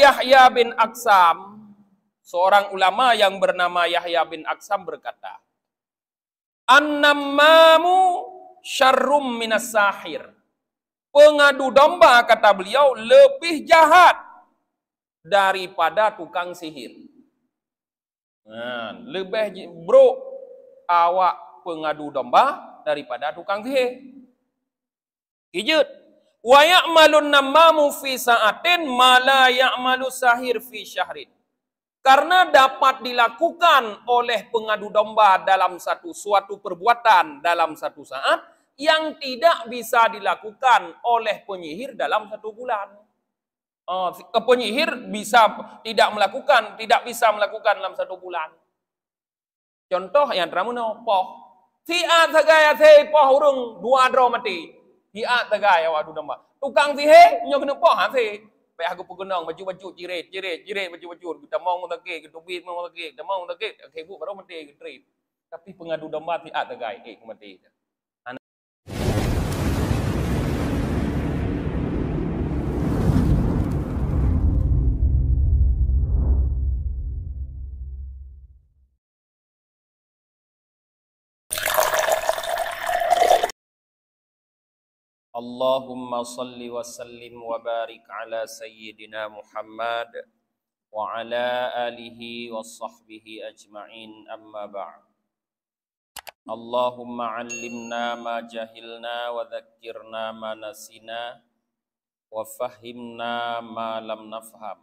Yahya bin Aksam, seorang ulama yang bernama Yahya bin Aksam berkata, An-nammamu syarrum minas sahir. Pengadu domba, kata beliau, lebih jahat daripada tukang sihir. Nah, lebih bro awak pengadu domba daripada tukang sihir. Kijut. Wa ya'malun nammamu fi sa'atin ma la ya'malu sahir fi syahrin. Karena dapat dilakukan oleh pengadu domba dalam suatu perbuatan dalam satu saat yang tidak bisa dilakukan oleh penyihir dalam satu bulan. Penyihir tidak bisa melakukan dalam satu bulan. Contoh yang teramuno poh. Fi'at sagaya se poh urung dua dro mati. Fi'at sagaya wadu domba. Tukang sihir nyo kena poh se. Pe aku pegunang baju jirit baju kita mau ngake kita bit mau ngake kita mau ngake kebu baru mati getrit. Tapi pengadu domba fi'at sagaya mati. Allahumma salli wa sallim wa barik ala sayyidina Muhammad wa ala alihi wa sahbihi ajma'in, amma ba'd. Allahumma 'allimna ma jahilna wa dhakkirna ma nasina wa fahhimna ma lam nafham.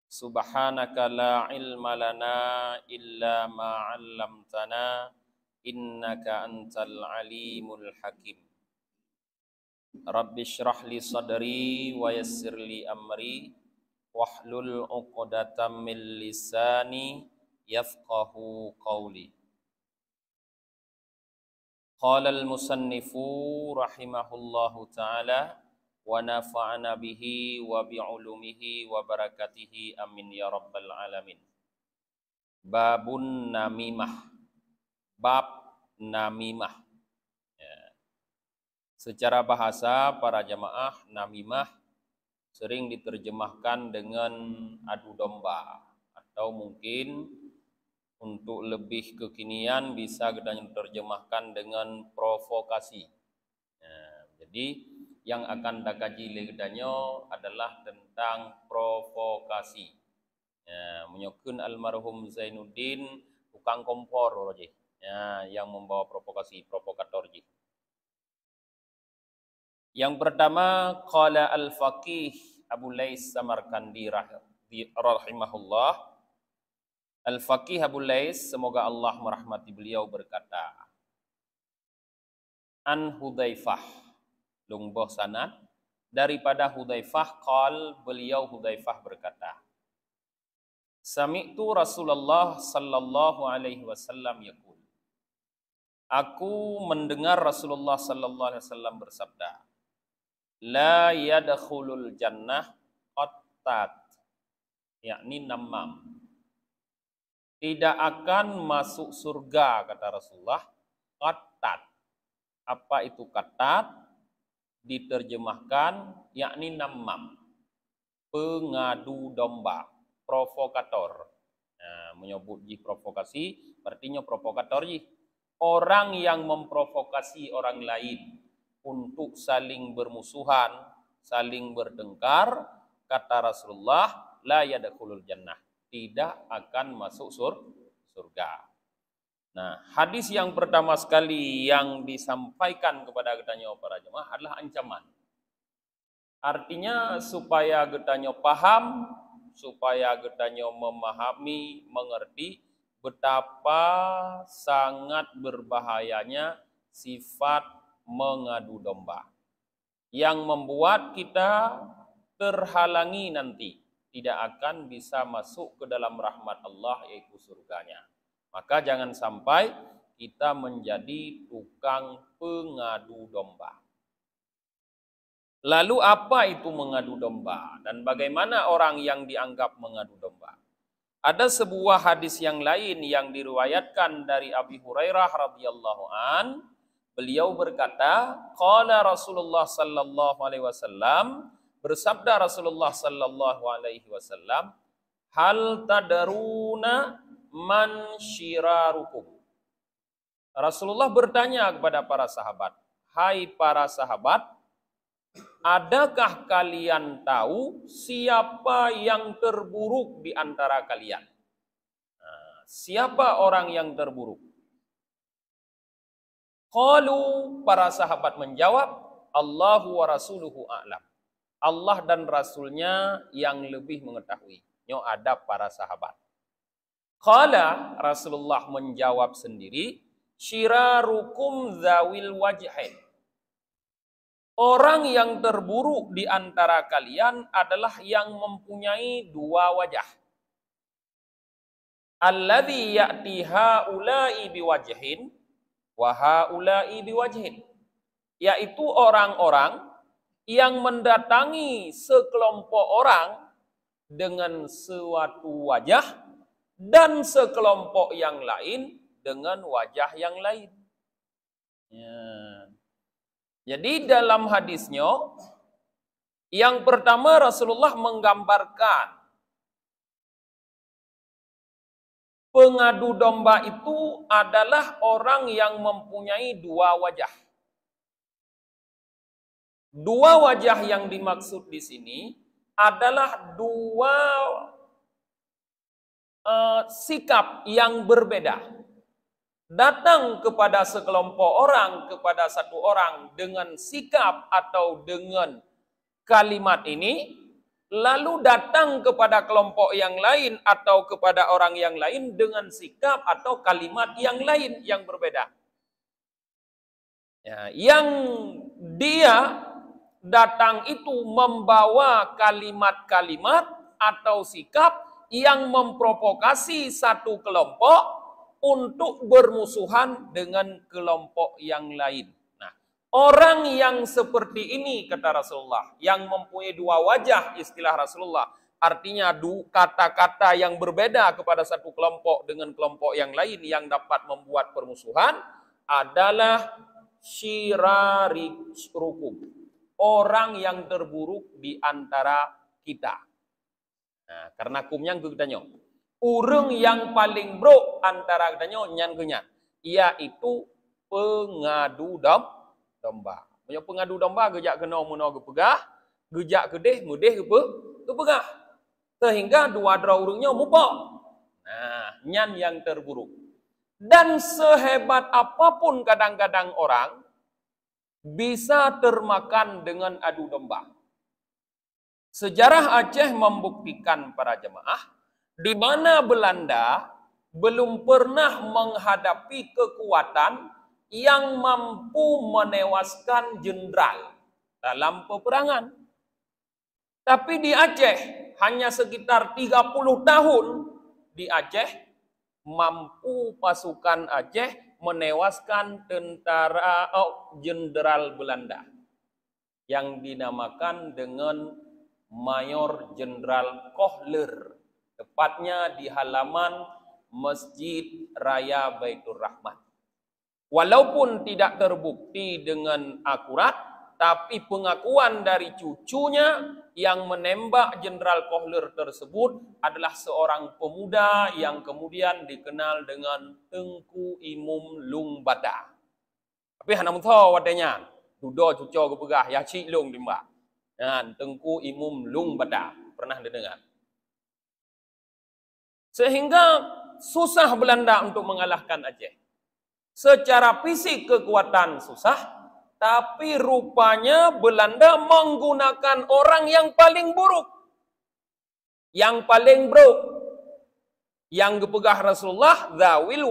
Subhanaka la ilma lana illa ma 'allamtana innaka antal alimul hakim. Rabbi syrah li sadri wa yassir li amri wahlul 'uqdatam min lisani yafqahu qawli. Qala al-musannifu rahimahullahu ta'ala wa nafa'ana bihi wa bi'ulumihi wa barakatihi amin ya rabbal alamin. Babun namimah. Bab namimah. Secara bahasa para jamaah, namimah sering diterjemahkan dengan adu domba, atau mungkin untuk lebih kekinian bisa kita terjemahkan dengan provokasi. Jadi yang akan dakaji legedanyo adalah tentang provokasi. Menyokun almarhum Zainuddin tukang kompor yang membawa provokasi, provokator. Yang pertama, qala al-faqih Abu Lais Samarkandi rahimahullah. Al-faqih Abu Lais, semoga Allah merahmati beliau, berkata, An Hudzaifah, lungboh sanad daripada Hudzaifah, qal, beliau Hudzaifah berkata, Sami'tu Rasulullah sallallahu alaihi wasallam yaqul. Aku mendengar Rasulullah sallallahu alaihi wasallam bersabda, La yadkhulul jannah qattat, yakni namam. Tidak akan masuk surga, kata Rasulullah, qattat. Apa itu qattat? Diterjemahkan yakni namam, pengadu domba, provokator. Menyebut provokasi, artinya provokator. Orang yang memprovokasi orang lain untuk saling bermusuhan, saling bertengkar, kata Rasulullah, la yadkhulul jannah, tidak akan masuk surga. Nah, hadis yang pertama sekali yang disampaikan kepada getanya para jemaah adalah ancaman. Artinya supaya getanya paham, supaya getanya memahami, mengerti betapa sangat berbahayanya sifat mengadu domba yang membuat kita terhalangi nanti tidak akan bisa masuk ke dalam rahmat Allah, yaitu surganya. Maka jangan sampai kita menjadi tukang pengadu domba. Lalu apa itu mengadu domba dan bagaimana orang yang dianggap mengadu domba? Ada sebuah hadis yang lain yang diriwayatkan dari Abi Hurairah radhiyallahu an. Beliau berkata, qala Rasulullah sallallahu alaihi wasallam, Bersabda Rasulullah sallallahu alaihi wasallam, "Hal tadaruna man syirarukum?" Rasulullah bertanya kepada para sahabat, "Hai para sahabat, adakah kalian tahu siapa yang terburuk di antara kalian?" Siapa orang yang terburuk? Qalu, para sahabat menjawab, Allahu wa rasuluhu a'lam. Allah dan Rasulnya yang lebih mengetahui. Nyo adab para sahabat. Qala, Rasulullah menjawab sendiri, syirarukum zawil wajhain. Orang yang terburuk di antara kalian adalah yang mempunyai dua wajah. Alladzi ya'ti haula'i biwajhin wa haula'i biwajhin. Yaitu orang-orang yang mendatangi sekelompok orang dengan suatu wajah dan sekelompok yang lain dengan wajah yang lain. Ya. Jadi dalam hadisnya yang pertama Rasulullah menggambarkan pengadu domba itu adalah orang yang mempunyai dua wajah. Dua wajah yang dimaksud di sini adalah dua sikap yang berbeda. Datang kepada sekelompok orang, kepada satu orang dengan sikap atau dengan kalimat ini, lalu datang kepada kelompok yang lain atau kepada orang yang lain dengan sikap atau kalimat yang lain yang berbeda. Ya, yang dia datang itu membawa kalimat-kalimat atau sikap yang memprovokasi satu kelompok untuk bermusuhan dengan kelompok yang lain. Nah, orang yang seperti ini, kata Rasulullah, yang mempunyai dua wajah, istilah Rasulullah, artinya kata-kata yang berbeda kepada satu kelompok dengan kelompok yang lain yang dapat membuat permusuhan, adalah syirarukum. Orang yang terburuk di antara kita. Nah, karena kumnya ketanya. Urang yang paling buruk antara ketanya nyan kenyan, yaitu pengadu domba. Punya pengadu domba gejak kena muna gepegah, gejak kedeh mudeh gepegah. Sehingga dua dra urangnya mupok. Nah, nyan yang terburuk. Dan sehebat apapun kadang-kadang orang bisa termakan dengan adu domba. Sejarah Aceh membuktikan para jemaah, di mana Belanda belum pernah menghadapi kekuatan yang mampu menewaskan jenderal dalam peperangan. Tapi di Aceh, hanya sekitar 30 tahun di Aceh, mampu pasukan Aceh menewaskan jenderal Belanda yang dinamakan dengan Mayor Jenderal Kohler, tepatnya di halaman Masjid Raya Baitur Rahman. Walaupun tidak terbukti dengan akurat, tapi pengakuan dari cucunya yang menembak Jenderal Kohler tersebut adalah seorang pemuda yang kemudian dikenal dengan Tengku Imum Lung Bada. Tapi hana muntah wadanya, dudo cucu kepegah ya cik lung dimba. Dan Tengku Imum Lung Bada pernah didengar. Sehingga susah Belanda untuk mengalahkan Aceh. Secara fisik kekuatan susah, tapi rupanya Belanda menggunakan orang yang paling buruk. Yang paling buruk. Yang gepegah Rasulullah, zawil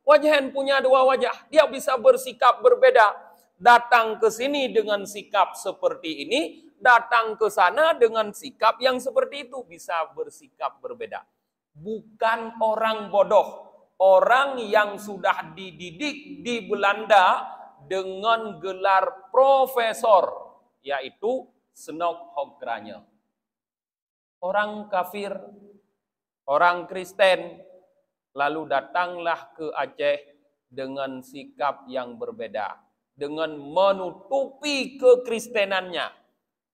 wajhan, punya dua wajah. Dia bisa bersikap berbeda. Datang ke sini dengan sikap seperti ini, datang ke sana dengan sikap yang seperti itu. Bisa bersikap berbeda. Bukan orang bodoh. Orang yang sudah dididik di Belanda dengan gelar profesor, yaitu Snok-Hogranye. Orang kafir, orang Kristen, lalu datanglah ke Aceh dengan sikap yang berbeda, dengan menutupi kekristenannya,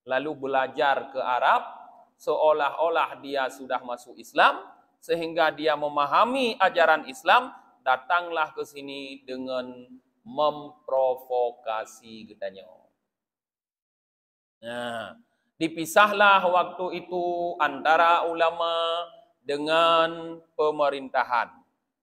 lalu belajar ke Arab, seolah-olah dia sudah masuk Islam, sehingga dia memahami ajaran Islam, datanglah ke sini dengan memprovokasi katanya. Nah, dipisahlah waktu itu antara ulama dengan pemerintahan,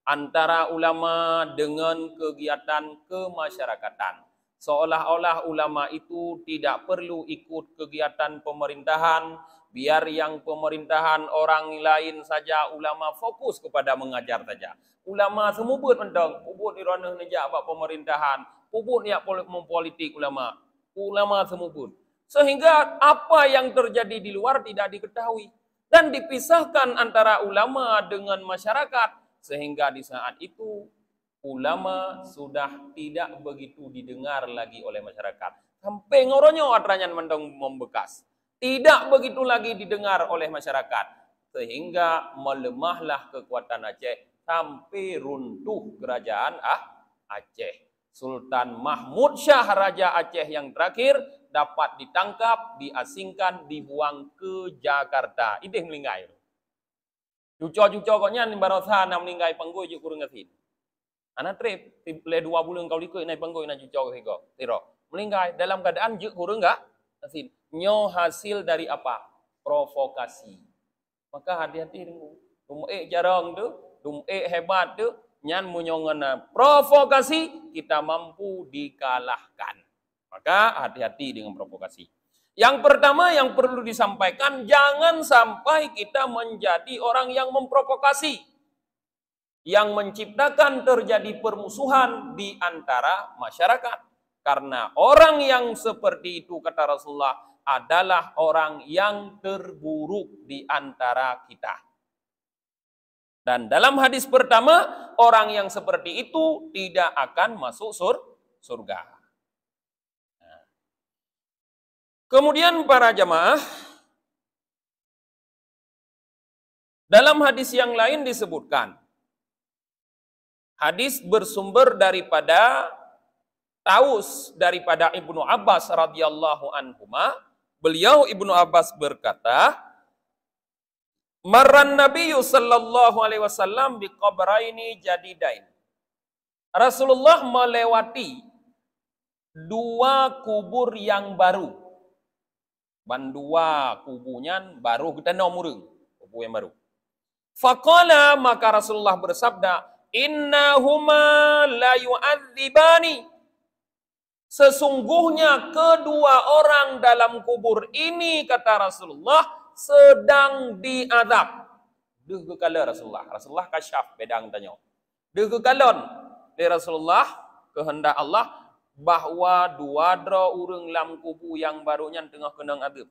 antara ulama dengan kegiatan kemasyarakatan. Seolah-olah ulama itu tidak perlu ikut kegiatan pemerintahan, biar yang pemerintahan orang lain saja, ulama fokus kepada mengajar saja. Ulama semubut mentang, ubut di ranah nejak abak pemerintahan, ubut niat mempolitik ulama. Ulama semubut. Sehingga apa yang terjadi di luar tidak diketahui. Dan dipisahkan antara ulama dengan masyarakat. Sehingga di saat itu, ulama sudah tidak begitu didengar lagi oleh masyarakat. Sampai ngoronyo atranyan mendong membekas. Tidak begitu lagi didengar oleh masyarakat. Sehingga melemahlah kekuatan Aceh. Sampai runtuh kerajaan Aceh. Sultan Mahmud Shah Raja Aceh yang terakhir dapat ditangkap, diasingkan, dibuang ke Jakarta. Itu melinggai. Cuco-cuco koknya ni barosa na melinggai panggoi je kurang ngasin. Anak trip, le 2 bulan kau likut naik panggoi na cuco kiko. Tiro. Melinggai dalam keadaan je kurang enggak ngasin. Nyo hasil dari apa? Provokasi. Maka hati-hati dengu. Jarang tu, hebat tu. Nyan munyongan provokasi, kita mampu dikalahkan. Maka hati-hati dengan provokasi. Yang pertama yang perlu disampaikan, jangan sampai kita menjadi orang yang memprovokasi, yang menciptakan terjadi permusuhan di antara masyarakat. Karena orang yang seperti itu, kata Rasulullah, adalah orang yang terburuk di antara kita. Dan dalam hadis pertama, orang yang seperti itu tidak akan masuk surga. Nah. Kemudian para jamaah, dalam hadis yang lain disebutkan, hadis bersumber daripada Taus daripada Ibnu Abbas radhiyallahu anhuma, beliau Ibnu Abbas berkata, Marran Nabi sallallahu alaihi wasallam bi qabraini jadidain. Rasulullah melewati 2 kubur yang baru. Ban 2 kubunya baru kita nomurung, kubur yang baru. Faqala, maka Rasulullah bersabda, innahuma la yu'adzibani. Sesungguhnya kedua orang dalam kubur ini, kata Rasulullah, sedang diazab. Duh kekala Rasulullah kasyaf bedang tanya. Duh kekalon di Rasulullah kehendak Allah bahwa 2 dra urang lam kubu yang barunya tengah kenang azab.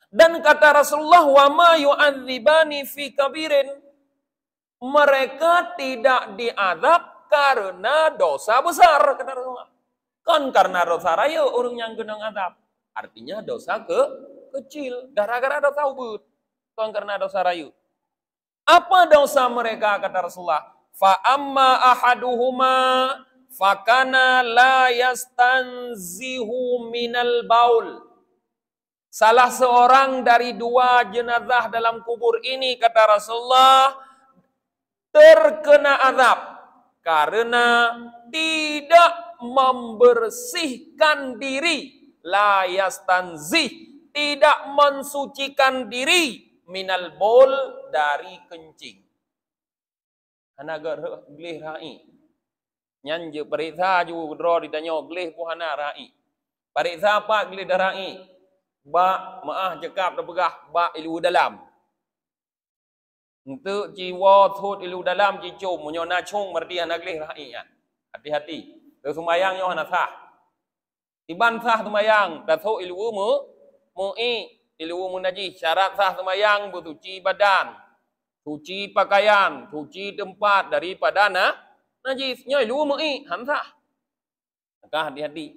Dan kata Rasulullah, wa ma yu'adzibani fi kabirin. Mereka tidak diazab karena dosa besar, kata Rasulullah. Kan karena dosa raya orang yang kenang azab. Artinya dosa kecil, gara-gara dosa ubud, bukan karena dosa rayu. Apa dosa mereka, kata Rasulullah? Fa amma ahaduhuma fakana la yastanzihu minal baul. Salah seorang dari 2 jenazah dalam kubur ini, kata Rasulullah, terkena azab karena tidak membersihkan diri, la yastanzih, tidak mensucikan diri, minal bol, dari kencing. Hanaga gelih rai. Nyan je periksa ju dro ditanya gelih pu hana rai. Periksa apa gelih rai? Ba maah cekap dah begah ba ilu dalam. Untuk jiwa thut ilu dalam jicum munyo na chung merti hana gelih rai ya. Hati-hati. Terus sembayang nyo hana sah. Iban sah sembayang, datuk ilu mu'i ilu munajis, syarat sah sembahyang bersuci badan, suci pakaian, suci tempat daripada najis. Nya ilu mu'i hamsah. Maka hati-hati.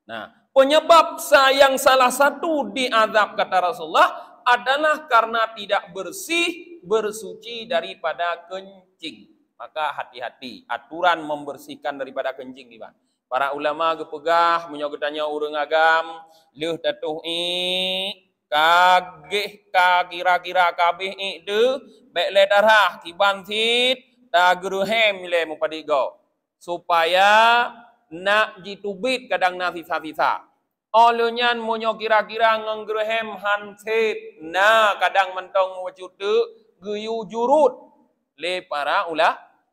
Nah, penyebab yang salah satu diazab, kata Rasulullah, adalah karena tidak bersih, bersuci daripada kencing. Maka hati-hati, aturan membersihkan daripada kencing di mana. Para ulama ke pegah menyo tanya urang agam leuh tatuh kagih ka kira-kira kabeh de bek le darah kiban sit ta geruhem le mupadigo supaya nak jitubit kadang na sisa-sisa. Olunyan monyo kira-kira ngenggeruhem hansit na kadang mentong wujud geyu jurut le para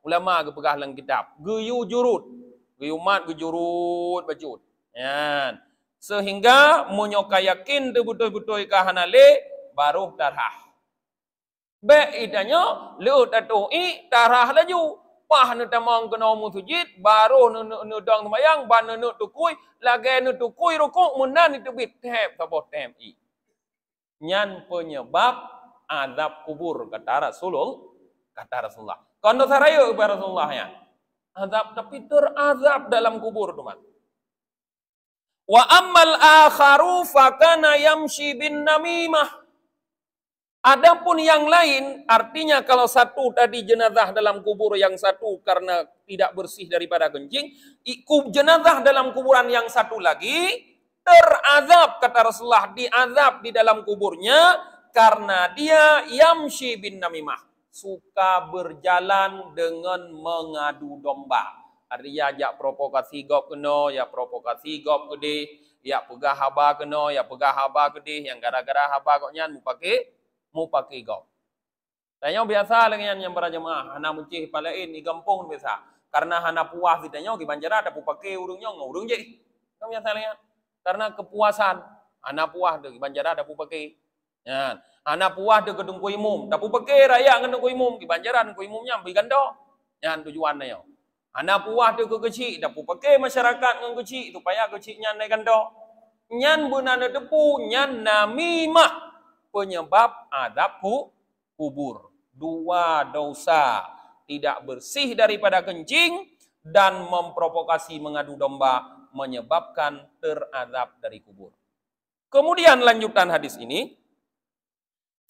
ulama ke pegah lang kitab geyu jurut geyu mat gejurut bajut yan sehingga monyo kayakin betul-betul kahana le baru darah be idanyo leu tatoi darah laju pah nu tamang kena mu sujud baru nu dang sembayang ban nu tukui lagi nu tukui rukuk munan itu bit tep sabot tem i nyan penyebab azab kubur kata Rasulullah kondo sarayo kepada Rasulullah ya azab tapi terazab dalam kubur teman wa ammal akharu fakana yamshi bin namimah. Adapun yang lain, artinya kalau satu tadi jenazah dalam kubur yang satu karena tidak bersih daripada kencing, jenazah dalam kuburan yang satu lagi terazab kata Rasulullah, diazab di dalam kuburnya karena dia yamshi bin namimah, suka berjalan dengan mengadu domba. Artinya ya provokasi gop kena, ya provokasi gop gede, ya pegah haba kena, ya pegah haba gede, yang gara-gara haba koknya mu pakai gop. Tanya biasa dengan yang berjamaah, hana mencih palain di kampung biasa. Karena hana puas ditanya di Banjar ada pakai urungnya ngurung je. Kamu biasa lihat. Karena kepuasan, hana puas di Banjar ada pakai. Ya, hana puas di gedung kuimum, tapi pakai raya gedung kuimum di Banjaran kuimumnya ambil gando. Ya, tujuannya yo. Hana puas di kecil, tapi pakai masyarakat ngeng kecil supaya kecilnya naik gando. Nyan bunana depu, nyan namimah. Penyebab azab kubur. Dua dosa. Tidak bersih daripada kencing dan memprovokasi mengadu domba menyebabkan terazab dari kubur. Kemudian lanjutan hadis ini.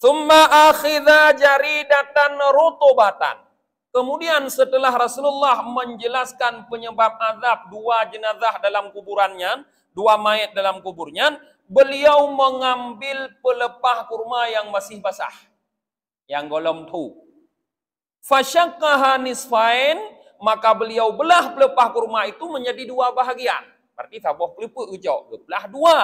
Tsumma akhidha jaridatan rutubatan. Kemudian setelah Rasulullah menjelaskan penyebab azab dua jenazah dalam kuburannya, dua mayat dalam kuburnya, beliau mengambil pelepah kurma yang masih basah, yang golom tu. Fasyakkaha nisfain, maka beliau belah pelepah kurma itu menjadi dua bahagian. Berarti sabuh pelepah ujok, belah dua.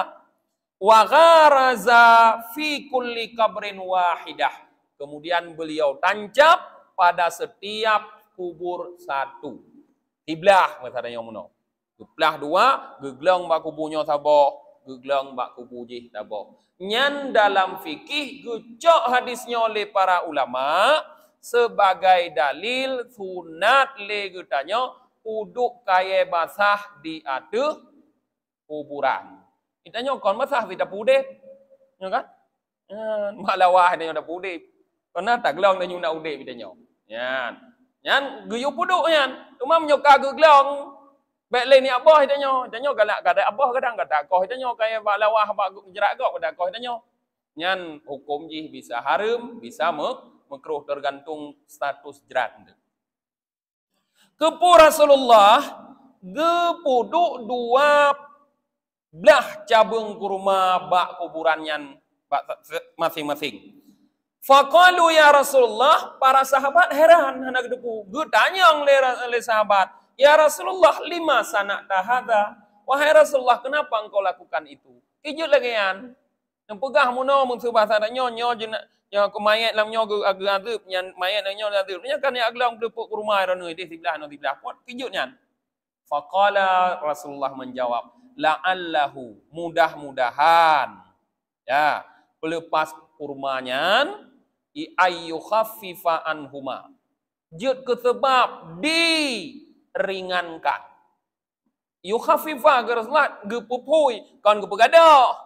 Wa gharaza fi kulli qabrin wahidah. Kemudian beliau tancap pada setiap kubur satu. Dibelah maksudnya mono. Belah dua, geglong bak kuburnya sabuh. Gegelang bak kubujih tabo. Nyan dalam fikih gucok hadisnya oleh para ulama sebagai dalil sunat le getanya uduk kaya basah di atas kuburan. Itanya kon basah tidak pudeh, ya kan? Malawah dia dah pudeh. Karena tak gelong dia nak udeh itanya. Nyan guyu puduk nyan. Cuma menyoka gegelang baik lain ni abah ditanya galak kada abah kadang kata kau ditanya kaya bak lawah bak jerak gak pada kau ditanya nyan hukum jih bisa haram bisa makruh tergantung status jerat. Kepu Rasulullah gepuduk dua belah cabang kurma bak kuburannya bak masing-masing. Faqalu ya Rasulullah, para sahabat heran hendak depu getanya oleh sahabat, ya Rasulullah, lima sanak tahada. Wahai Rasulullah, kenapa engkau lakukan itu? Kijut lagi yan. Yang pegah muno mung bahasa nyo jena yang kemayat lam nyo agak yang mayat nyo azab. Nya kan ya aglang depuk rumah ro di sebelah no di sebelah pot kijut nyan. Faqala Rasulullah menjawab, la'allahu, mudah-mudahan ya pelepas kurmanya ayyu khaffifa anhuma. Jut ke sebab ringankan. Yukhafifah geraslat gepupui kan gepegadah.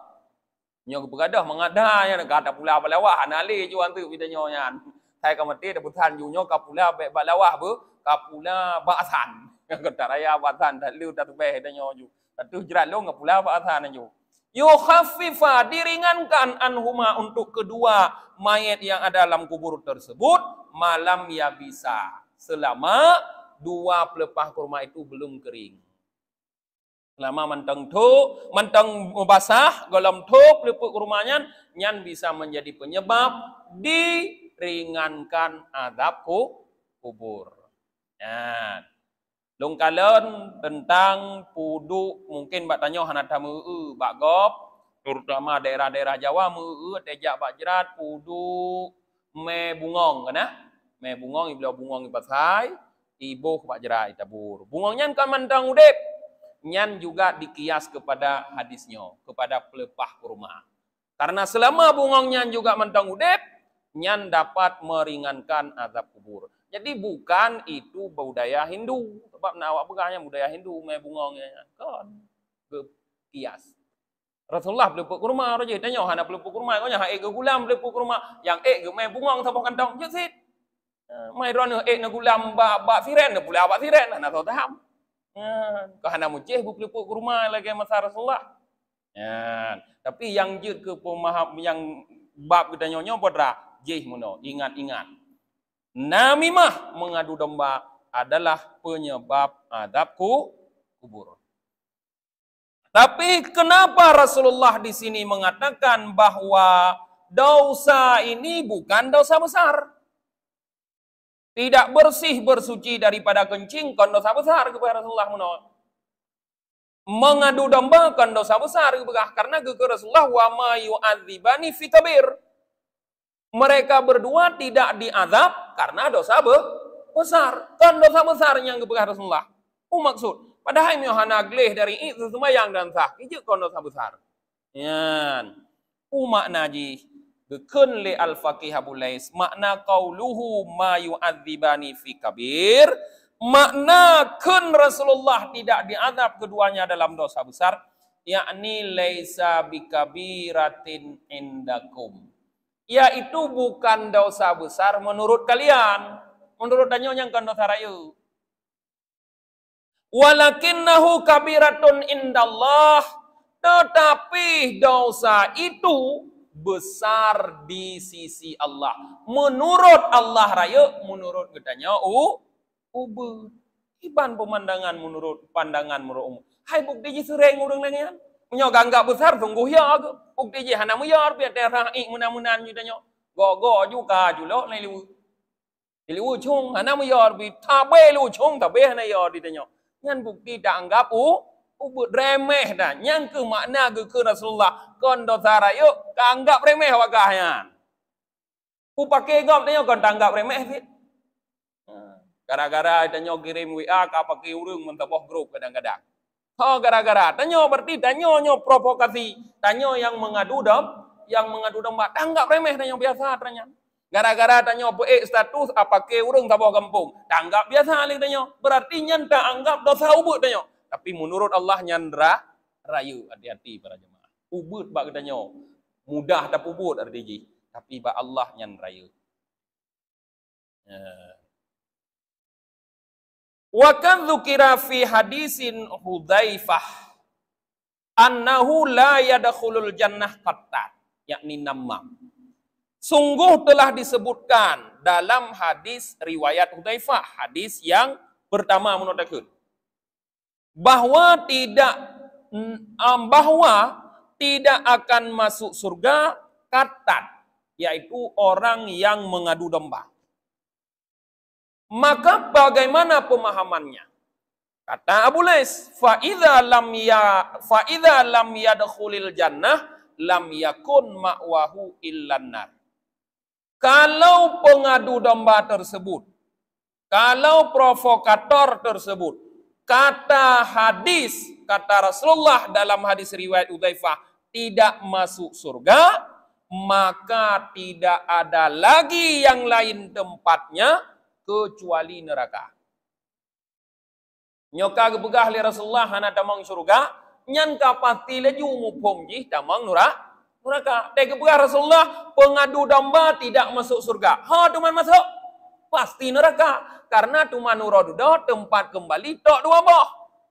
Nyo gepegadah mengadah ya kata pula balawah anale juan tu bidanya nyan. Sai kamati da putan yu nyo kapula be balawah bu kapula ba'san. Kata raya ba'san dak liu dak be danyo ju. Tatu jerat lo ngapula ba'san ju. Yukhafifah diringankan anhuma untuk kedua mayat yang ada dalam kubur tersebut malam ya bisa selama dua pelepah kurma itu belum kering. Selama mentang basah, golom tuk lepuk rumahnya, nyan bisa menjadi penyebab diringankan azab kubur. Ya. Lungkalan tentang pudu mungkin bak tanya hanata meu bak gop, terutama daerah-daerah Jawa meu tejak bak jerat pudu me bungong kana? Me bungong iblau bungong ibasai, ibu bak jerat itabur. Bungongnya kan mandang udip. Nyan juga dikias kepada hadisnya, kepada pelepah kurma. Karena selama bungongnya juga mentang udep, nyan dapat meringankan azab kubur. Jadi bukan itu budaya Hindu. Sebab nak awak pegahnya budaya Hindu, me bungongnya kan kias. Rasulullah pelepuk kurma, raja tanya hana pelepuk kurma, kau nya hae ke gulam pelepuk kurma, yang ke me bungong sabah kantong, jesit. Mai ron na gulam ba firen, pula ba firen, nak tahu taham. Kau hendak mujih berpelupuk ke rumah lagi masa Rasulullah. Ya, tapi yang jut ke pemaham yang bab kita nyonya podra jih muno ingat-ingat. Namimah mengadu domba adalah penyebab azab kubur. Tapi kenapa Rasulullah di sini mengatakan bahwa dosa ini bukan dosa besar? Tidak bersih bersuci daripada kencing kan dosa besar kepada Rasulullah menolak. Mengadu domba kan dosa besar karena ke Rasulullah wa ma yu'adzibani fi kabir. Mereka berdua tidak diazab karena dosa besar. Kan dosa besar yang kepada Rasulullah. Maksud padahal Yohana gleh dari itu sembahyang dan sah. Itu kan dosa besar. Yan. Makna ji Gekun li al-faqih Abu Lais makna qauluhu ma yu'adzibani fi kabir, makna kun Rasulullah tidak diazab keduanya dalam dosa besar, yakni laisa bikabiratin indakum, yaitu bukan dosa besar menurut kalian, menurut danyo yang kan dosa rayu, walakinnahu kabiratun indallah, tetapi dosa itu besar di sisi Allah. Menurut Allah raya, menurut katanya ubud. Iban pemandangan menurut pandangan menurut umum. Hai bukti ji sering urang lengan. Menyo ganggap besar sungguh ya ke. Bukti ji hana muyar biar daerah munan-munan ju danyo. Go juga julo lai liu. Liu chung hana muyar bi tabe liu chung tabe hana yar di danyo. Nyan bukti tak anggap ubud remeh dah. Yang ke makna ke Rasulullah kon dosa rayu anggap remeh wakahnya. Pakai gop tanya kon tanggap remeh sih. Gara-gara tanya kirim WA ka pakai urung mentabah grup kadang-kadang. Oh gara-gara tanya berarti tanya provokasi, tanya yang mengadu domba tanggap remeh tanya biasa tanya. Gara-gara tanya status apa ke urung tabah kampung, tanggap biasa lagi tanya. Berarti nyan tak anggap dosa ubud tanya. Tapi menurut Allah nyandra rayu, hati-hati para jemaah. Ubud bak katanya mudah tak ubud arti tapi bak Allah nyandra rayu. Wa kan dzukira fi hadisin Hudzaifah annahu la yadkhulul jannah qattat, yakni namam. Sungguh telah disebutkan dalam hadis riwayat Hudzaifah, hadis yang pertama menurut bahwa tidak akan masuk surga katat, yaitu orang yang mengadu domba. Maka bagaimana pemahamannya? Kata Abu Lais, fa idza lam yadkhulil jannah lam yakun ma'wahu illan nar. Kalau pengadu domba tersebut, kalau provokator tersebut, kata hadis, kata Rasulullah dalam hadis riwayat Hudzaifah tidak masuk surga, maka tidak ada lagi yang lain tempatnya kecuali neraka. Nyoka gebegah li Rasulullah hana tamang surga, nyan kapati laju mupom ji tamang neraka. Te gebegah Rasulullah pengadu domba tidak masuk surga. Ha tuman masuk pasti neraka. Karena tuman nurodudo tempat kembali tok dua boh.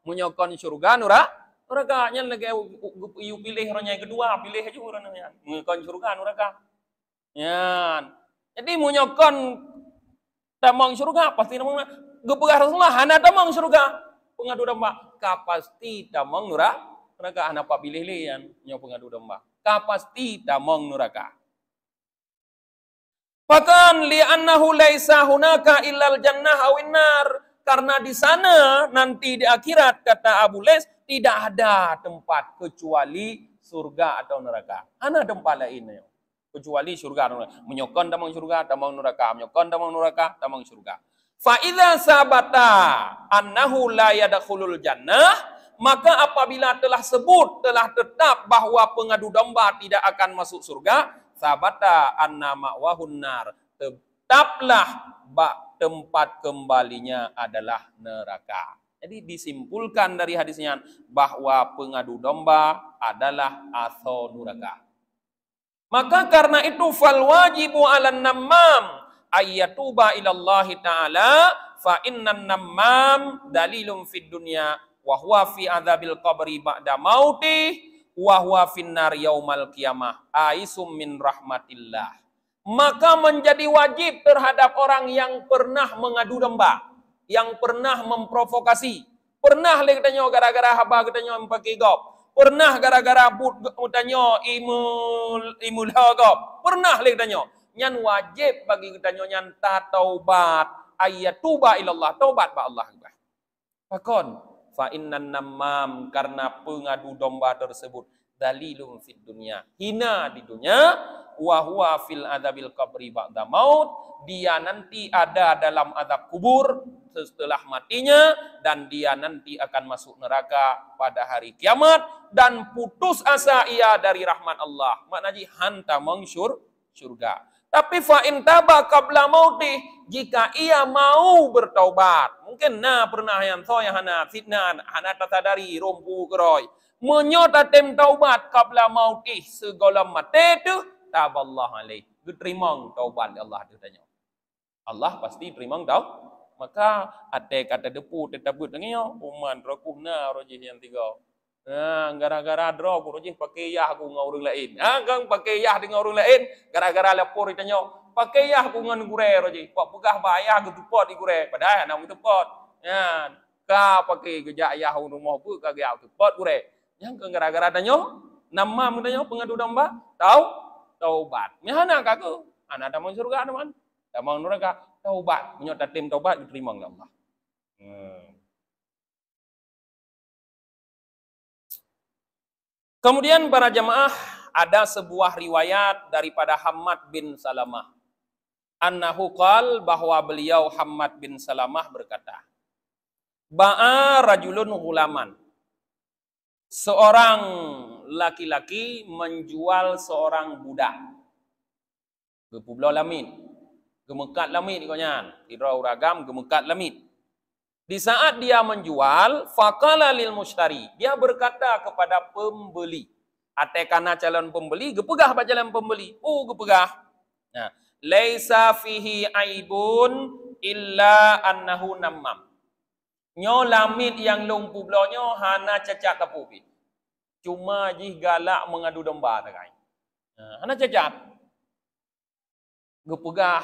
Menyokon surga neraka nyan lagi you pilih ronya kedua, pilih aja urangnya. Menyokon surga neraka. Nyan. Jadi menyokon tamang surga pasti namanya gebegah Rasulullah hana tamang surga. pengadu domba, kapasti tamang neraka anak pak pilih lian nyo pengadu domba. Kapasti tamang neraka. Bahkan li'annahu laisa hunaka illal jannah awin nar. Karena di sana nanti di akhirat kata Abu Les tidak ada tempat kecuali surga atau neraka. Ana tempat lain kecuali surga atau neraka. Menyokon tamang surga, tamang neraka, menyokon tamang neraka, tamang surga. Fa idza sabata annahu la yadkhulul jannah, maka apabila telah tetap bahwa pengadu domba tidak akan masuk surga, sabata anna ma'wahun nar, tetaplah tempat kembalinya adalah neraka. Jadi disimpulkan dari hadisnya bahwa pengadu domba adalah aso neraka. Maka karena itu fal wajibu 'alan nammam ayyatuba ilallahi ta'ala fa innan nammam dalilun fid dunya wa huwa fi adzabil qabri ba'da mautih wa huwa finnar yaumal qiyamah aisum min rahmatillah. Maka menjadi wajib terhadap orang yang pernah mengadu domba, yang pernah memprovokasi, pernah le katanya gara-gara haba katanya pakai gop, pernah gara-gara but katanya imul hagop, pernah le katanya. Nyan wajib bagi katanya nyan taubat, ayyatuba ilallah, taubat ba Allah. Fakon fa innan nammam, karena pengadu domba tersebut dalilun fid dunya, hina di dunia, wa huwa fil adzabil qabri ba'da maut, dia nanti ada dalam azab kubur setelah matinya, dan dia nanti akan masuk neraka pada hari kiamat, dan putus asa ia dari rahmat Allah. Maknanya hanta mengsyur surga. Tapi fa in taba qabla mautih, jika ia mau bertaubat, mungkin pernah yang yang hana fitnah, hana tatadari rompu keroy, menyota tem taubat qabla mautih, segala mati tu taballah alaih, diterima taubat Allah katanya. Allah pasti terima tau. Maka ada kata depu tetabut ngio uman rokuhna rojih yang tiga. Gara-gara dro aku rojih pakai yah aku ngau orang lain. Gang pakai yah dengan orang lain, gara-gara lapor ditanya, pakai yah aku ngan gure rojih. Pak pegah bayar ke tupot di gure. Padahal nak tupot. Ya, ka pakai gejak yah rumah pu ka gejak tupot gure. Yang gara-gara tanya, nama mudanya pengadu domba, taubat. Nyana kaku, anak damang surga teman. Damang neraka taubat, menyota tim taubat diterima oleh Allah. Kemudian para jamaah, ada sebuah riwayat daripada Hammad bin Salamah. Annahu qal, bahwa beliau Hammad bin Salamah berkata, ba'a rajulun ghulaman. Seorang laki-laki menjual seorang budak. Gepulau lamit. Gemekat lamit ikutnya. Irau ragam gemekat lamit. Di saat dia menjual, faqala lil mushtari, dia berkata kepada pembeli. Atekana calon pembeli, gepegah pak calon pembeli. Gepegah. Nah, laisa fihi aibun illa annahu nammam. Nyo lamit yang lumpu blonyo hana cacat tapupi. Cuma jih galak mengadu domba takai. Hana cacat. Gepegah.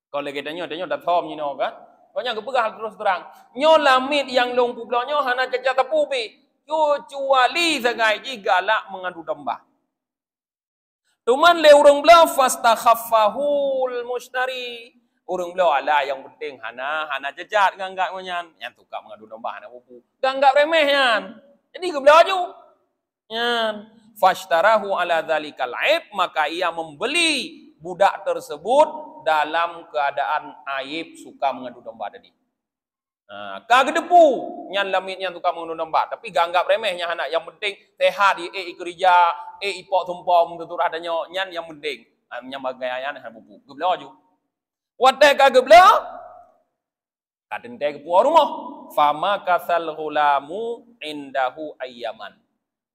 Kalau kitanya dah thom ni no kan. Pokoknya gepegah terus terang. Nyo lamit yang lumpu blonyo hana cacat tapupi. Kecuali segai jih galak mengadu domba. Tuman le urang belah fastakhafahul mushtari. Urang belah ala yang penting hana cacat ganggak nyan. Yang tukar mengadu domba hana pupu. Ganggak remeh yan. Jadi gebelah ju. Yan. Fashtarahu ala dzalikal aib, maka ia membeli budak tersebut dalam keadaan aib suka mengadu domba tadi. Kagedepu nyan lamit yang tukar mengadu domba, tapi ganggap remehnya anak. Yang penting sehat di kerja, ipok tumpom tuturah adanya nyan yang penting. Nyam bagayan han bubu. Gebelah ju. Watai kagebelah kadente ke puar rumah. Fama kasal ghulamu indahu ayyaman.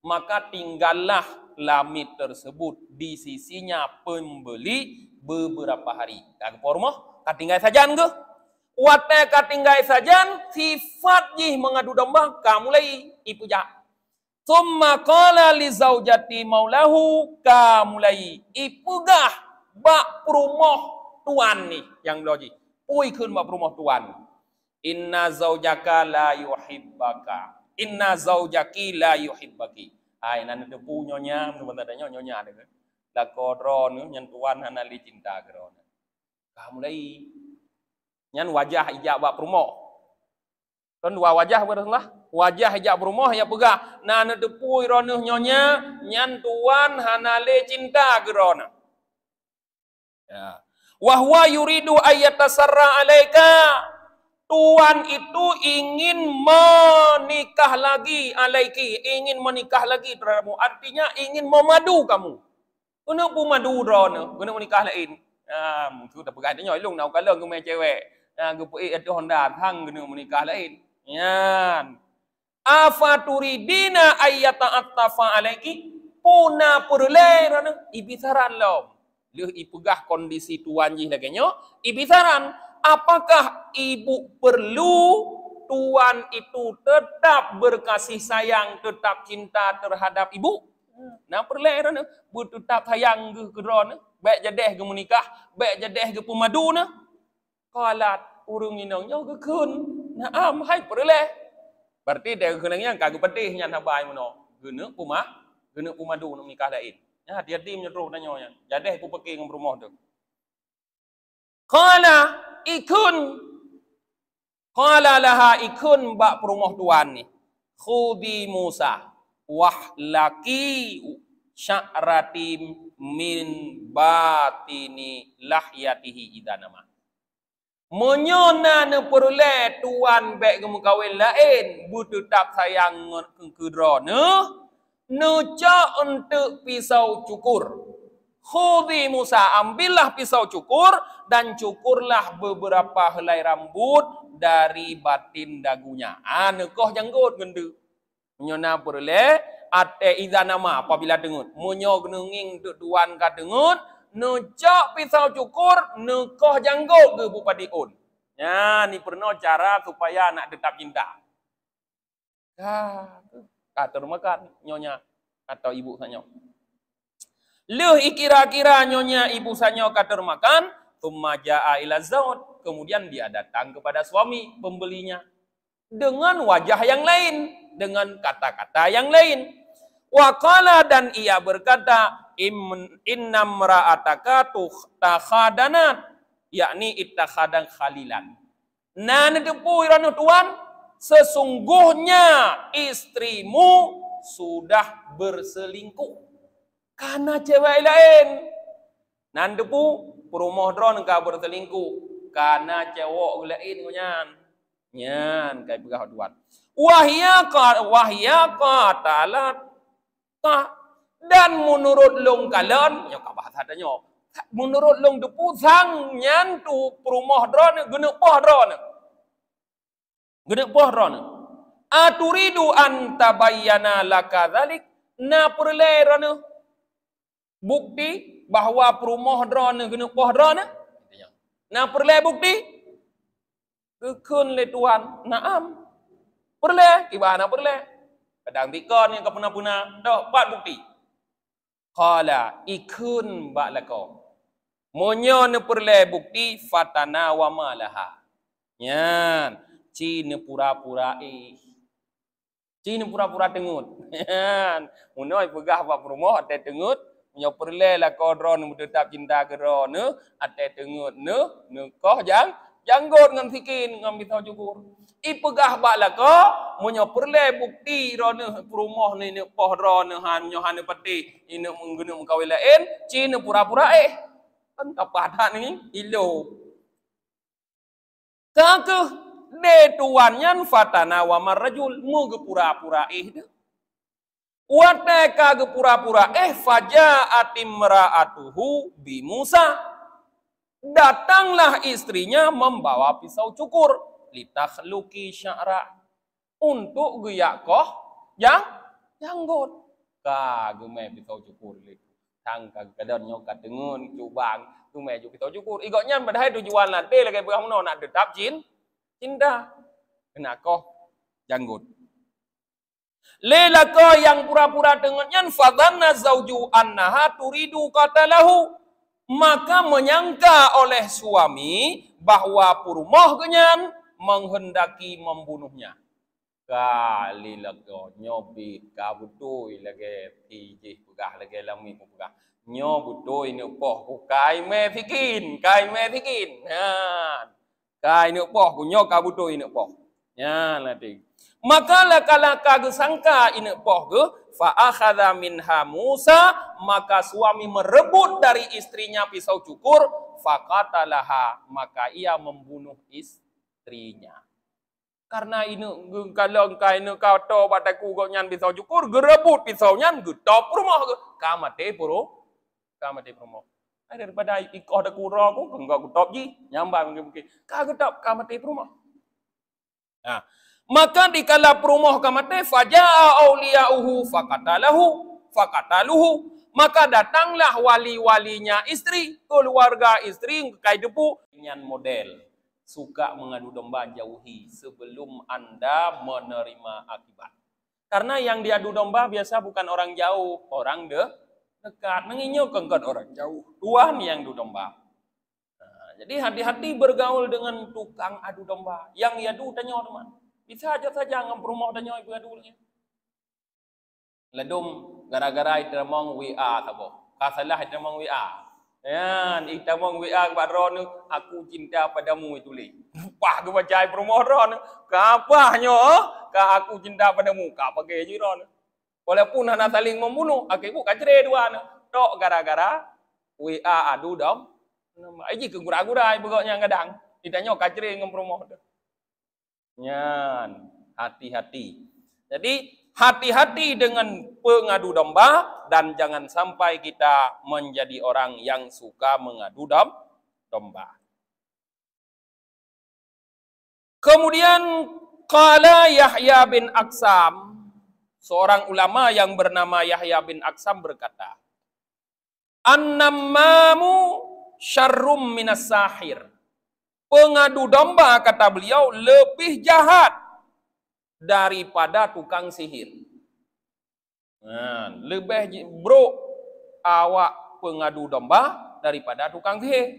Maka tinggallah lamit tersebut di sisinya pembeli beberapa hari. Kak pormoh, katinggai sajan ke? Watai katinggai sajan, sifat jih mengadu domba, kamulai ipuja. Summa qala li zaujati maulahu, kamulai ipugah bak perumoh tuan ni yang logi. Pui kun bak perumoh tuan. Inna zaujaka la yuhibbaka. Inna zaujaki la yuhibbaki. Ai nan ada pu nyonya, teman tanya nyonya ada. La kodron nyan tuan hanali cinta kron. Kamu mulai nyan wajah ijak bak perumoh. Kan dua wajah berlah. Wajah ijak perumoh ya pegah. Nan ada pu ironuh nyonya nyan tuan hanali cinta kron. Ya. Wa huwa yuridu ayyatasarra alaika. Tuan itu ingin menikah lagi alaiki, ingin menikah lagi terhadapmu. Artinya ingin memadu kamu. Kena pun madu drone, kena menikah lain. Sudah pegang tanya long nak kalau ke mai cewek. Gepu itu Honda hang kena menikah lain. Yan. Afa turidina ayyata attafa alaiki? Puna perle rana ibisaran lom. Leh ipegah kondisi tuan jih laganya, ibisaran. Apakah ibu perlu tuan itu tetap berkasih sayang, tetap cinta terhadap ibu? Nah perlahan na, tetap sayang ke drone, baik jadeh ke menikah, baik jadeh ke pemadu na. Kalat urung inongnya ke kun, naam hai perlahan. Berarti dia kenangnya kagak pedih nya nabai mano, guna pemadu nak menikah lain. Ya hati-hati menyeru tanya, jadeh pu pergi ngam rumah tu. Qala ikun. Qala laha ikun bak perumah tuan ni. Khudi Musa wahlaki sya'ratim min batini lahyatihi idanama. Menyona ne perle tuan bek ke mukawin lain butuh tak sayang ke drone ne cak untuk pisau cukur. Khudi Musa, ambillah pisau cukur dan cukurlah beberapa helai rambut dari batin dagunya. Nekoh janggut gendu. Menyona perle ate izanama apabila dengut. Menyo gnenging tuan ka dengut, necak pisau cukur, nekoh janggut ke bupati un. Ya, ni pernah cara supaya nak tetap cinta. Kata makan nyonya atau ibu sanyo. Leh kira-kira nyonya ibu sanyo kater makan, thumma jaa ila zaud, kemudian dia datang kepada suami pembelinya dengan wajah yang lain, dengan kata-kata yang lain. Wa qala dan ia berkata, innam ra'ataka takhadanat, yakni ittakhadan khalilan. Nan depu iranu tuan, sesungguhnya istrimu sudah berselingkuh karena cewek lain. Nan depu perumah drone ka berselingkuh karena cewek lain nyan. Nyan kai pegah tuan. Wahya qatalat dan menurut long kalon nya ka bahasa tanya. Menurut long depu sang nyan tu perumah drone guna poh drone. Guna poh drone. Aturidu an tabayyana laka dzalik, na perle rana bukti bahawa perumah drone guna poh drone. Na perle bukti kekun le tuan, naam. Perle, kibana perle. Kadang dikon yang kapuna-puna, dah 4 bukti. Qala ikun ba'lako. Monyo ne perle bukti fatana wa malaha. Nyan, cina pura-pura Cina pura-pura tengut. Nyan, munoi pegah bak perumah ate tengut, monyo perle la kodron tetap cinta kedrone, ate tengut ne koh janggut ngam sikin ngam bitau cukur. Ipegah bak lako monyo perle bukti rone perumah ni ne poh drone han nyohan peti ini mengguna mengkawin lain, cina pura-pura kan kapadan ni ilo. Kakeh de tuannya fatana wa marrajul mu gepura-pura de. Wate ka gepura-pura fajaat imra'atuhu bi Musa. Datanglah istrinya membawa pisau cukur litakhluqi sya'ra untuk geyakoh janggut. Ka gemeh pisau cukur le. Tang ka kadon nyokat dengun cubang gemeh pisau cukur. Igoknya padahal tujuan late lagi berhamno nak tetap cinta. Kena koh janggut. Lelako yang pura-pura dengannya fadhanna zauju annaha turidu qatalahu. Maka menyangka oleh suami bahwa perumah kenyan menghendaki membunuhnya. Kali lagu nyobit kabutui lagi tijih pegah lagi lami pegah nyobutui ni poh ku kai me thikin kai ni poh ku nyo kabutui ni poh nya lati maka laka gesangka ini poh ge fa akhadha minha Musa, maka suami merebut dari istrinya pisau cukur, faqatalaha, maka ia membunuh istrinya. Karena ini kalau engkau ini kau tahu bataku kau nyan pisau cukur, gerebut pisau nyan, getop rumah ke, kamate rumah. Daripada ikoh dah kurang aku, enggak getop ji, nyambang mungkin. Kau getop kamate rumah. Nah, maka dikala rumah kamate, faja'a auliya'uhu fakataluhu, maka datanglah wali-walinya istri, keluarga istri kai depu nyan model. Suka mengadu domba, jauhi sebelum Anda menerima akibat. Karena yang diadu domba biasa bukan orang jauh, orang dekat. Menginyaukan orang jauh. Tuhan yang adu domba. Nah, jadi hati-hati bergaul dengan tukang adu domba. Yang adu tanya teman. Bisa aja saja ngam rumah tanya ibu adulnya. Ledum gara-gara itu mong WA tabo. Kasalah itu mong WA. Ya, kita mong WA kepada Ron, aku cinta padamu itu le. Pah ke bacai promo Ron, kapahnya, ka aku cinta padamu, ka pakai je Ron. Walaupun hana saling membunuh, aku kacere dua tok gara-gara WA adu dom. Aji ke gura-gura pokoknya kadang. Ditanya kacere ngam promo. Nyan, hati-hati. Jadi hati-hati dengan pengadu domba dan jangan sampai kita menjadi orang yang suka mengadu domba. Kemudian qala Yahya bin Aksam, seorang ulama yang bernama Yahya bin Aksam berkata, "An-nammamu syarrum minas sahir." Pengadu domba, kata beliau, lebih jahat daripada tukang sihir. Nah, lebih bro awak pengadu domba daripada tukang sihir.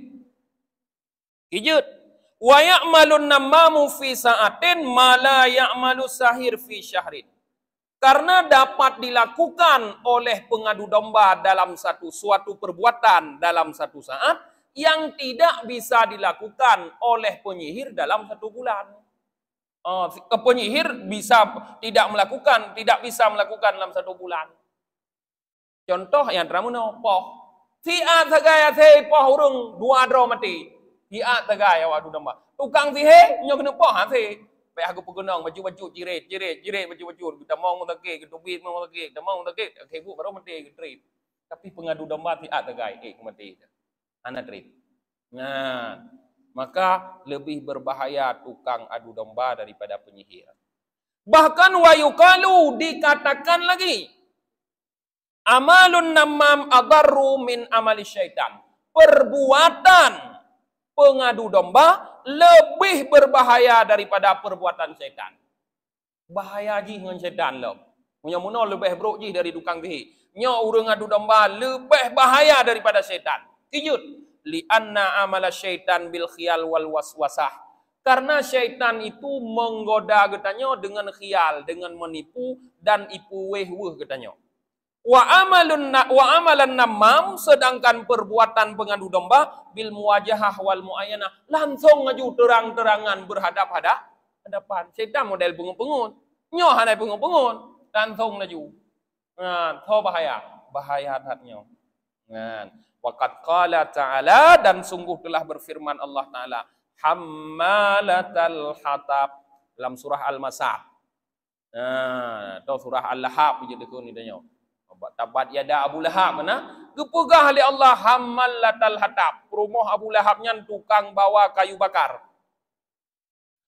Kijut. Wa ya'malun nammamu fi sa'atin ma la ya'malu sahir fi syahrin. Karena dapat dilakukan oleh pengadu domba dalam suatu perbuatan dalam satu saat yang tidak bisa dilakukan oleh penyihir dalam satu bulan. Penyihir tidak bisa melakukan dalam satu bulan. Contoh yang teramuno poh. Tiat sagaya se poh urung dua dro mati. Tiat sagaya wadu domba. Tukang sihir nyo kena poh se. Baik aku pegunang baju jirit baju kita mau ngake ketubit mau ngake kita mau ngake kebu baru mati trip. Tapi pengadu domba tiat sagaya mati. Anak trip. Nah, maka lebih berbahaya tukang adu domba daripada penyihir. Bahkan wayukalu dikatakan lagi, amalun nammam adarru min amali syaitan. Perbuatan pengadu domba lebih berbahaya daripada perbuatan syaitan. Bahaya ji dengan syaitan lo. Punya muno lebih buruk ji dari tukang sihir. Nyo urang adu domba lebih bahaya daripada syaitan. Kijut. Lianna amala syaitan bil khiyal wal waswasah. Karena syaitan itu menggoda katanya dengan khiyal, dengan menipu dan ipu weh-weh katanya. Wa amalan namam, sedangkan perbuatan pengadu domba bil muwajahah wal muayyanah, langsung ngaju terang-terangan berhadap-hadapan. Syaitan model pengun-pengun. Nyo hanai pengun-pengun, langsung ngaju. Nah, tho bahaya hatnya. Nah, waqad qala ta'ala, dan sungguh telah berfirman Allah Ta'ala, hammalatal hatab, dalam surah Al-Masad. Atau surah Al-Lahab je dekun ni tanya. Tabat yada Abu Lahab mana? Gepegah oleh Allah hammalatal hatab. Rumah Abu Lahab nyan tukang bawa kayu bakar.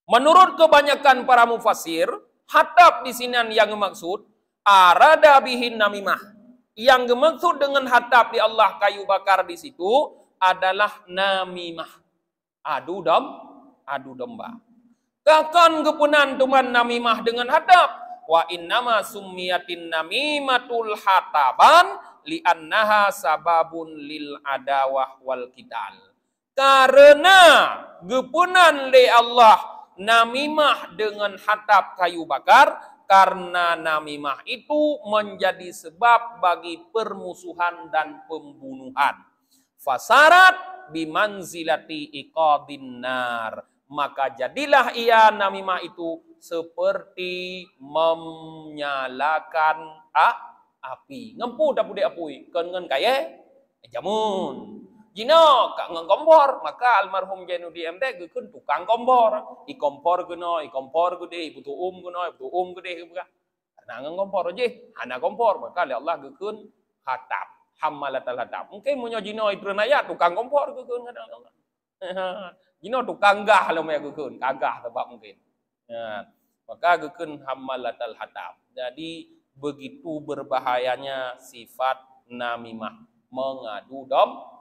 Menurut kebanyakan para mufassir, hatab di sini yang maksud arada bihin namimah. Yang dimaksud dengan hatab di Allah kayu bakar di situ adalah namimah. Adu domba. Kakan kepunan teman namimah dengan hatab. Wa innama summiyatin namimatul hataban li'annaha sababun lil adawah wal qital. Karena kepunan li Allah namimah dengan hatap kayu bakar, karena namimah itu menjadi sebab bagi permusuhan dan pembunuhan. Fasarat bimanzilati iqadin nar, maka jadilah ia namimah itu seperti menyalakan api. Ngempu dah budek apui, kan kaya jamun. Jino kak ngang kompor, maka almarhum Jainuddin MT gekun tukang kompor. I kompor gede, ibu tuum gede buka. Nah ngang kompor aja, hana kompor, maka Allah gekun hatap, hammalatal hatap. Mungkin munyo jino itu naya tukang kompor gekun kadang Allah. Jino tukang gah lo maya gekun, kagah sebab mungkin. Ya, maka gekun hammalatal hatap. Jadi begitu berbahayanya sifat namimah, mengadu domba.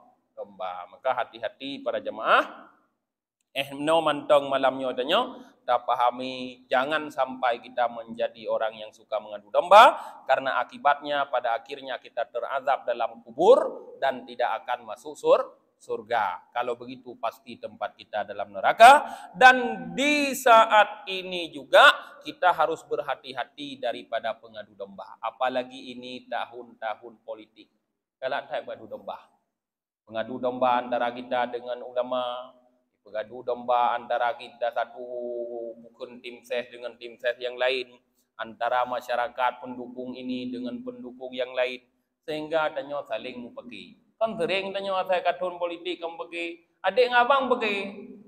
Maka hati-hati para jemaah. No mantong malamnya adanya, kita pahami jangan sampai kita menjadi orang yang suka mengadu domba, karena akibatnya pada akhirnya kita terazab dalam kubur dan tidak akan masuk surga. Kalau begitu pasti tempat kita dalam neraka. Dan di saat ini juga kita harus berhati-hati daripada pengadu domba. Apalagi ini tahun-tahun politik. Kalau tak mengadu domba. Pengadu domba antara kita dengan ulama, pengadu domba antara kita satu bukan tim ses dengan tim ses yang lain, antara masyarakat pendukung ini dengan pendukung yang lain, sehingga adanya saling mempeki. Kan sering tanya saya katun politik kan pergi, adik ngabang pergi,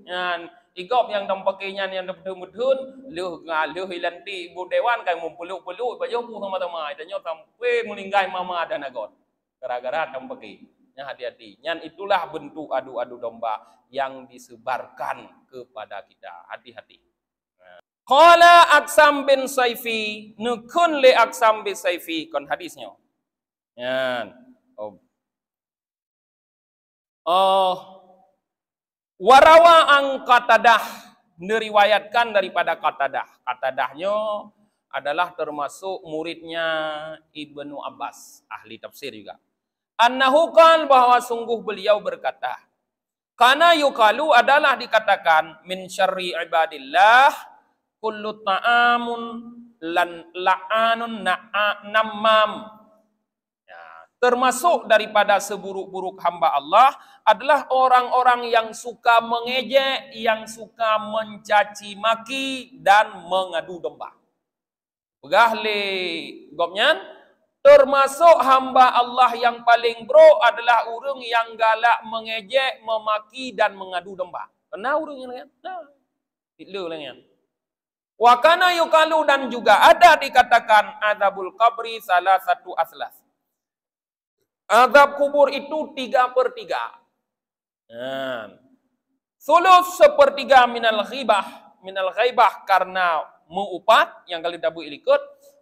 yan igop yang tempekinya yang betul-betul luh hilanti ibu dewan kan mempeluk-peluk baju pun sama-sama, tanya sampai melinggai mama dan agot, gara-gara tempeki. Hati-hati. Yang itulah bentuk adu-adu domba yang disebarkan kepada kita. Hati-hati. Qala Aksam bin Saifi, nukun li Aksam bin Saifi, kon hadisnya. Warawa ang Qatadah, diriwayatkan daripada Qatadah. Qatadahnya adalah termasuk muridnya Ibnu Abbas, ahli tafsir juga. Annahu qal, bahwa sungguh beliau berkata, kana yukalu adalah dikatakan min syarri ibadillah kullu ta'amun lan la'anun nammam. Ya, termasuk daripada seburuk-buruk hamba Allah adalah orang-orang yang suka mengejek, yang suka mencaci maki dan mengadu domba. Begahli gopnyan, termasuk hamba Allah yang paling bro adalah orang yang galak mengejek, memaki dan mengadu domba. Kena orang yang nah, itu yang. Wa kana yukalu, dan juga ada dikatakan azabul qabri salah satu aslas. Azab kubur itu 3/3. Sulus 1/3 minal ghaibah karena mengupat yang kali dabu ilikut.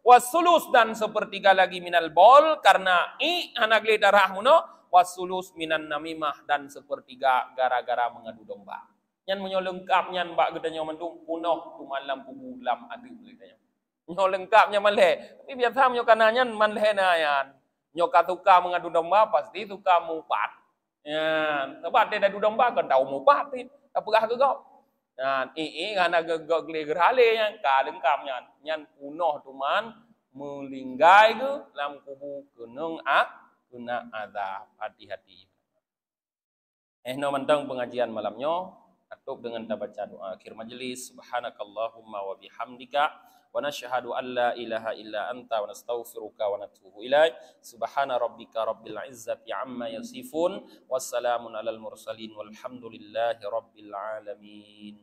Wasulus, dan 1/3 lagi minal bol karena anak le darah muno. Wasulus minan namimah, dan 1/3 gara-gara mengadu domba. Nyan menyo lengkap nyan mbak gedanya mendung punoh tu malam pugulam adu gedanya. Nyo lengkapnya maleh. Tapi biasa menyo kananyan maleh na yan. Nyo katuka mengadu domba pasti tuka mupat. Yan, sebab dia adu domba kan tahu mupat ti. Apakah gegok? Nah, karena gegok gerhale yang kalengkap nyan punoh tuman melinggai ke dalam kubu kena azab. Hati-hati. No mentang pengajian malamnya tutup dengan baca doa akhir majelis. Subhanakallahumma wa bihamdika wa nashhadu an la ilaha illa anta wa nastaghfiruka wa natubu ilaik. Subhana rabbika rabbil izzati amma yasifun wassalamun alal mursalin walhamdulillahi rabbil alamin.